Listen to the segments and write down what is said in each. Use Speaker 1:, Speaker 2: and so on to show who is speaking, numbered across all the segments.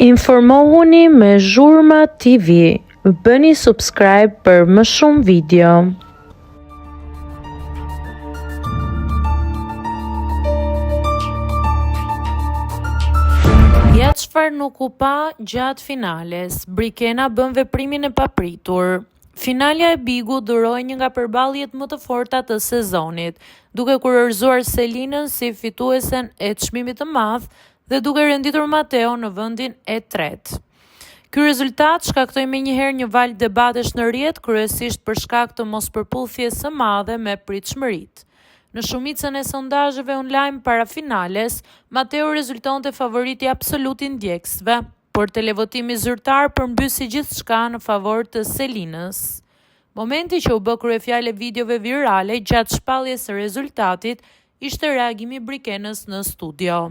Speaker 1: Informohuni me Zhurma TV. Bëni subscribe për më shumë video. Ja çfarë nuk u pa gjatë finales, Brikena bën veprimin e papritur. Finalja e Bigu duroi një nga përballjet më të forta të sezonit, duke kurorzuar Selinën si fituesen e çmimit të madh dhe duke renditur Mateo në vendin e tretë. Ky rezultat shkaktoi menjëherë një valë debatesh në rrjet, kryesisht për shkak të mospërputhjes së madhe me pritshmëritë. Në shumicën e sondazheve online para finales, Mateo rezultonte favoriti absolut i ndjekësve, por televotimi zyrtar përmbysi gjithçka në favor të Selinës. Momenti që u bë kryefjalë e videove virale gjatë shpalljes së rezultatit ishte reagimi i Brikenës në studio.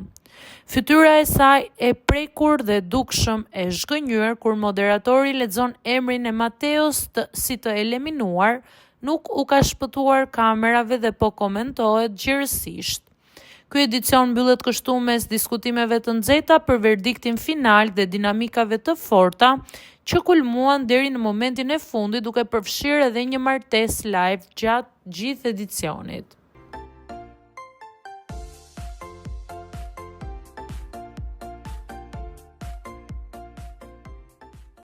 Speaker 1: Fytyra e saj e prekur dhe dukshëm e zhgënjur kur moderatori lexon emrin e Mateos si të eliminuar, nuk u ka shpëtuar kamerave dhe po komentohet gjerësisht. Ky edicion mbyllet kështu mes diskutimeve të nxehta për verdiktin final dhe dinamikave të forta që kulmuan deri në momentin e fundit, duke përfshirë edhe një martesë live gjatë gjithë edicionit.